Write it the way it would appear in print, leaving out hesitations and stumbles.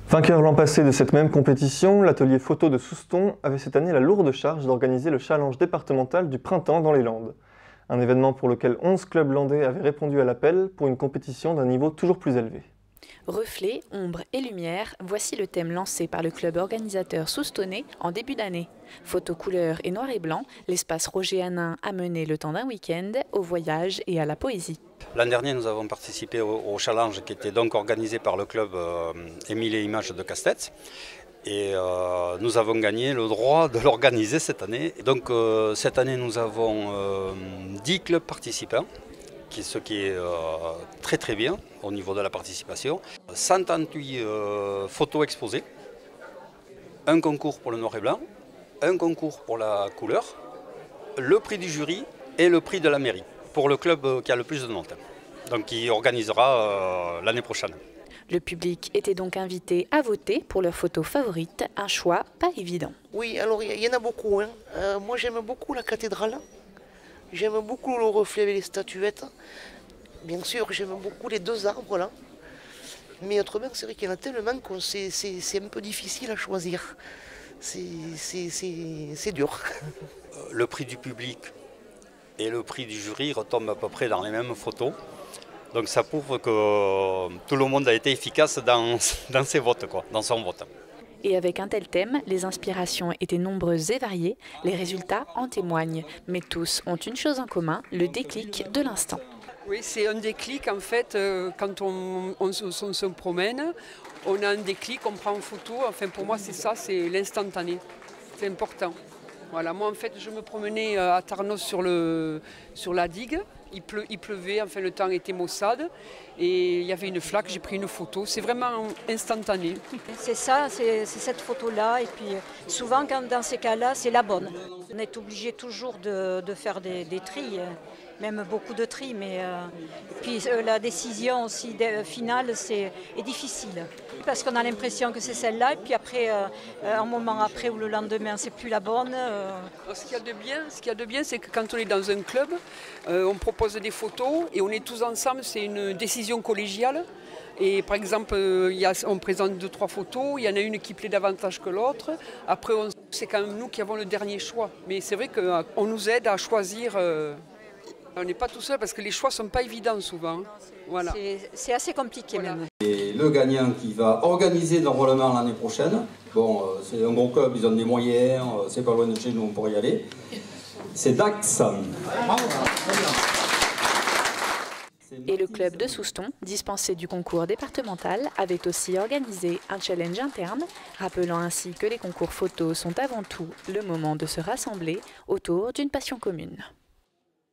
Vainqueur l'an passé de cette même compétition, l'atelier photo de Souston avait cette année la lourde charge d'organiser le challenge départemental du printemps dans les Landes. Un événement pour lequel 11 clubs landais avaient répondu à l'appel pour une compétition d'un niveau toujours plus élevé. Reflets, ombres et lumière, voici le thème lancé par le club organisateur soustonnais en début d'année. Photos couleur et noir et blanc, l'espace Roger Hanin a mené le temps d'un week-end au voyage et à la poésie. L'an dernier, nous avons participé au challenge qui était donc organisé par le club Émile et Images de Castets. Et nous avons gagné le droit de l'organiser cette année. Et donc cette année, nous avons 10 clubs participants, ce qui est très très bien au niveau de la participation. 138 photos exposées, un concours pour le noir et blanc, un concours pour la couleur, le prix du jury et le prix de la mairie pour le club qui a le plus de notes, donc qui organisera l'année prochaine. Le public était donc invité à voter pour leur photo favorite, un choix pas évident. Oui, alors il y en a beaucoup. Moi j'aime beaucoup la cathédrale, j'aime beaucoup le reflet avec les statuettes. Bien sûr, j'aime beaucoup les deux arbres là. Mais autrement, c'est vrai qu'il y en a tellement que c'est un peu difficile à choisir. C'est dur. Le prix du public et le prix du jury retombent à peu près dans les mêmes photos. Donc ça prouve que tout le monde a été efficace dans ses votes, dans son vote. Et avec un tel thème, les inspirations étaient nombreuses et variées, les résultats en témoignent. Mais tous ont une chose en commun, le déclic de l'instant. Oui, c'est un déclic en fait, quand on se promène, on a un déclic, on prend en photo, enfin pour moi c'est ça, c'est l'instantané, c'est important. Voilà, moi en fait je me promenais à Tarnos sur la digue, il pleuvait, enfin le temps était maussade et il y avait une flaque, j'ai pris une photo, c'est vraiment instantané. C'est ça, c'est cette photo-là et puis souvent dans ces cas-là c'est la bonne. On est obligé toujours de faire des tris, même beaucoup de tris, mais puis la décision aussi finale est difficile parce qu'on a l'impression que c'est celle-là et puis après, un moment après ou le lendemain c'est plus la bonne. Ce qu'il y a de bien, c'est que quand on est dans un club, on propose des photos et on est tous ensemble, c'est une décision collégiale. Et par exemple, on présente 2-3 photos, il y en a une qui plaît davantage que l'autre. Après, c'est quand même nous qui avons le dernier choix. Mais c'est vrai qu'on nous aide à choisir. On n'est pas tout seul parce que les choix ne sont pas évidents souvent. Voilà. C'est assez compliqué même. Et le gagnant qui va organiser l'enrôlement l'année prochaine, bon, c'est un gros club, ils ont des moyens, c'est pas loin de chez nous, on pourrait y aller. C'est Dax. Et le club de Souston, dispensé du concours départemental, avait aussi organisé un challenge interne, rappelant ainsi que les concours photos sont avant tout le moment de se rassembler autour d'une passion commune.